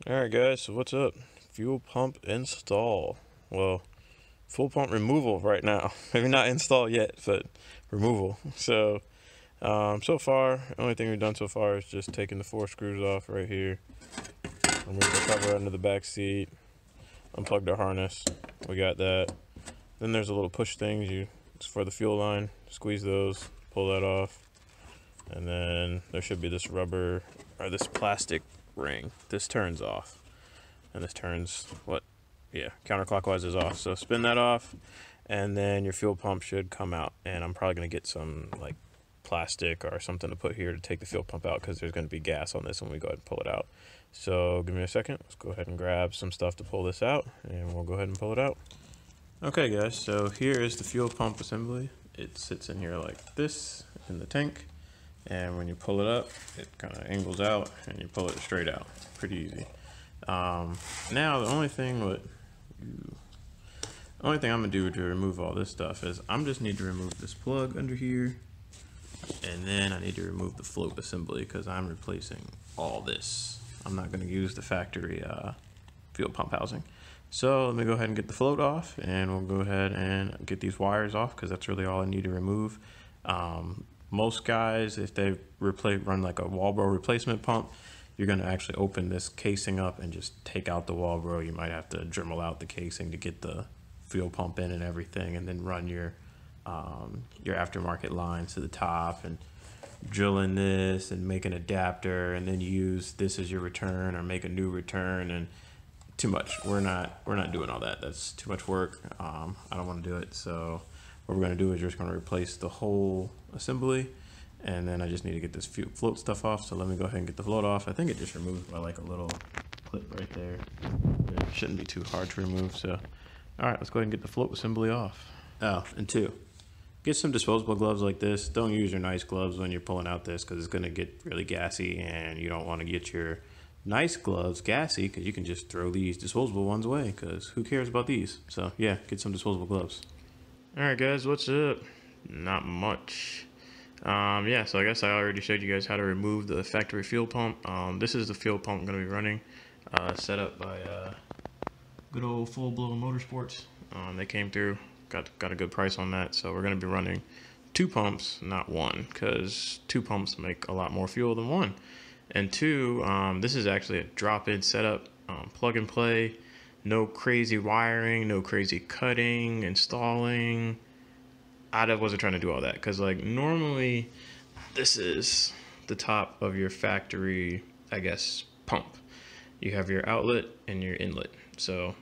Alright guys, so what's up? Fuel pump install. Well, full pump removal right now. Maybe not install yet, but removal. So far, the only thing we've done so far is just taking the 4 screws off right here. Remove the cover under the back seat. Unplug the harness. We got that. Then there's a little push things. It's for the fuel line. Squeeze those, pull that off. And then there should be this rubber, or this plastic ring. This turns off. And this turns, counterclockwise is off. So spin that off, and then your fuel pump should come out. And I'm probably going to get some like plastic or something to put here to take the fuel pump out, because there's going to be gas on this when we go ahead and pull it out. So give me a second. Let's go ahead and grab some stuff to pull this out, and we'll go ahead and pull it out. Okay guys, so here is the fuel pump assembly. It sits in here like this in the tank. And when you pull it up, it kind of angles out, and you pull it straight out. Pretty easy. Now the only thing I'm gonna do to remove all this stuff is I'm just need to remove this plug under here, and then I need to remove the float assembly because I'm replacing all this. I'm not gonna use the factory fuel pump housing. So let me go ahead and get the float off, and we'll go ahead and get these wires off because that's really all I need to remove. Most guys, if they run like a Walbro replacement pump, you're going to actually open this casing up and just take out the Walbro. You might have to Dremel out the casing to get the fuel pump in and everything, and then run your aftermarket lines to the top and drill in this and make an adapter, and then use this as your return or make a new return. And too much. We're not doing all that. That's too much work. I don't want to do it. So what we're going to do is we're just going to replace the whole assembly, and then I just need to get this float stuff off. So let me go ahead and get the float off. I think it just removes by like a little clip right there. It shouldn't be too hard to remove. So all right, let's go ahead and get the float assembly off. Oh, and 2, get some disposable gloves like this. Don't use your nice gloves when you're pulling out this, because it's going to get really gassy, and you don't want to get your nice gloves gassy, because you can just throw these disposable ones away, because who cares about these? So yeah, get some disposable gloves. Alright guys, what's up? Not much. Yeah, so I guess I already showed you guys how to remove the factory fuel pump. This is the fuel pump I'm going to be running, set up by good old Full Blow Motorsports. They came through, got a good price on that, so we're going to be running 2 pumps, not 1, because 2 pumps make a lot more fuel than 1. And 2, this is actually a drop-in setup, plug and play. No crazy wiring, no crazy cutting, installing. I wasn't trying to do all that, because like normally this is the top of your factory, I guess, pump. You have your outlet and your inlet. So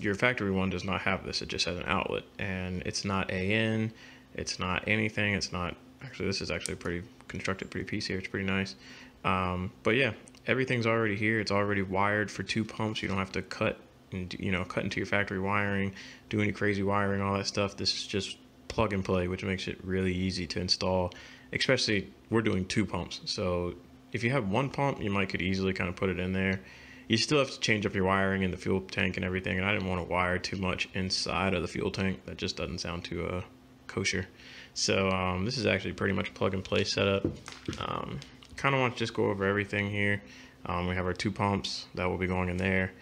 your factory one does not have this. It just has an outlet, and it's not AN, it's not anything. It's not, actually this is actually pretty constructed, pretty piece here. It's pretty nice. But yeah, everything's already here. It's already wired for 2 pumps. You don't have to cut into your factory wiring, do any crazy wiring, all that stuff. This is just plug and play, which makes it really easy to install, especially we're doing 2 pumps. So if you have 1 pump, you could easily kind of put it in there. You still have to change up your wiring in the fuel tank and everything, and I didn't want to wire too much inside of the fuel tank. That just doesn't sound too kosher. So this is actually pretty much plug and play setup. Kind of want to just go over everything here. We have our 2 pumps that will be going in there,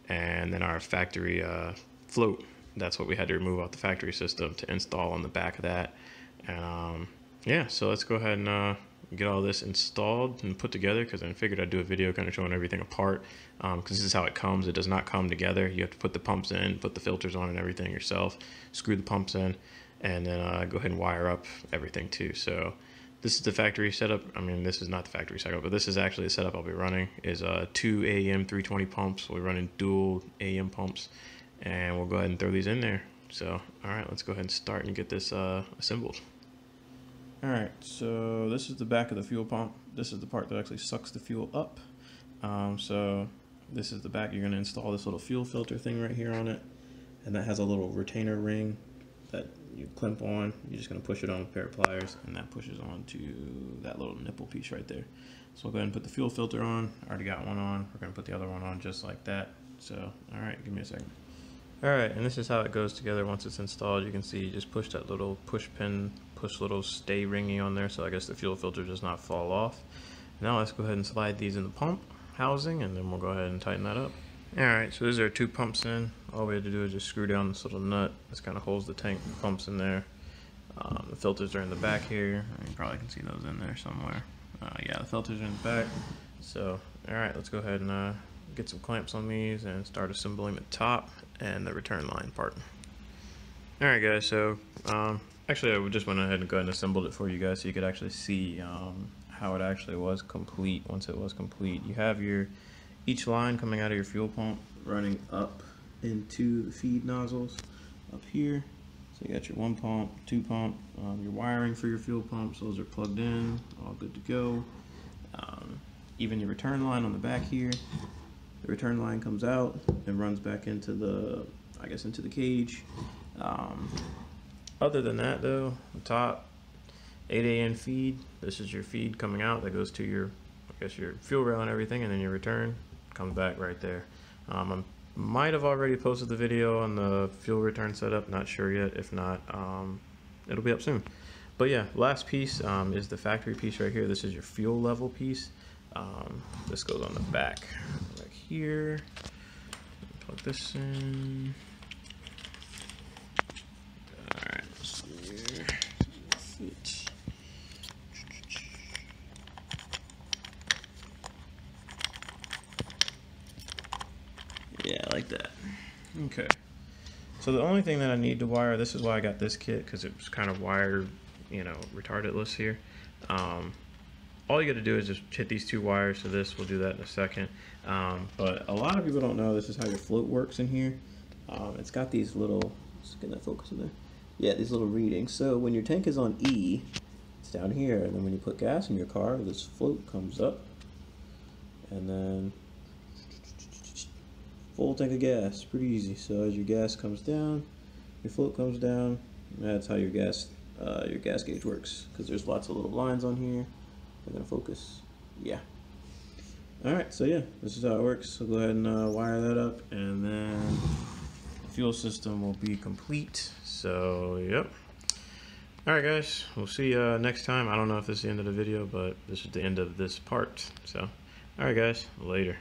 and then our factory float. That's what we had to remove off the factory system to install on the back of that. And yeah, so let's go ahead and get all this installed and put together, because I figured I'd do a video kind of showing everything apart, because this is how it comes. It does not come together. You have to put the pumps in, put the filters on and everything yourself, screw the pumps in, and then go ahead and wire up everything too. So this is the factory setup. I mean, this is not the factory setup, but this is actually the setup I'll be running. Is 2 AEM 320 pumps. We're running dual AEM pumps, and we'll go ahead and throw these in there. So, all right, let's go ahead and start and get this assembled. All right, so this is the back of the fuel pump. This is the part that actually sucks the fuel up. So this is the back. You're going to install this little fuel filter thing right here on it, and that has a little retainer ring that you clamp on. You're just going to push it on with a pair of pliers, and that pushes on to that little nipple piece right there. So we'll go ahead and put the fuel filter on. I already got one on. We're going to put the other one on just like that. So, all right, give me a second. All right, and this is how it goes together once it's installed. You can see you just push that little push pin, push little stay ringy on there, so I guess the fuel filter does not fall off. Now let's go ahead and slide these in the pump. housing, and then we'll go ahead and tighten that up. Alright, so these are 2 pumps in. All we had to do is just screw down this little nut. This kind of holds the tank pumps in there. The filters are in the back here. You probably can see those in there somewhere. Yeah, the filters are in the back. So, alright, let's go ahead and get some clamps on these and start assembling the top and the return line part. Alright guys, so actually I just went ahead and go ahead and assembled it for you guys so you could actually see how it actually was complete. Once it was complete, you have each line coming out of your fuel pump running up into the feed nozzles up here. So you got your 1 pump, 2 pump, your wiring for your fuel pumps, those are plugged in, all good to go. Even your return line on the back here, the return line comes out and runs back into the, into the cage. Other than that though, the top 8AN feed, this is your feed coming out that goes to your, your fuel rail and everything, and then your return comes back right there. I might have already posted the video on the fuel return setup, not sure yet. If not, it'll be up soon. But yeah, last piece is the factory piece right here. This is your fuel level piece. This goes on the back right here. Plug this in. Alright, let's see here. Fit. Yeah, like that. Okay. So the only thing that I need to wire, this is why I got this kit, because it's kind of wired, retardedless here. All you got to do is just hit these 2 wires to this. We'll do that in a second. But a lot of people don't know this is how your float works in here. It's got these little, let's get that focus in there. Yeah, these little readings. So when your tank is on E, it's down here, and then when you put gas in your car, this float comes up, and then full tank of gas, pretty easy. So as your gas comes down, your float comes down. That's how your gas gauge works, because there's lots of little lines on here. I'm gonna focus. Yeah. All right. So yeah, this is how it works. So go ahead and wire that up, and then the fuel system will be complete. So yep. All right, guys. We'll see you next time. I don't know if this is the end of the video, but this is the end of this part. So, all right, guys. Later.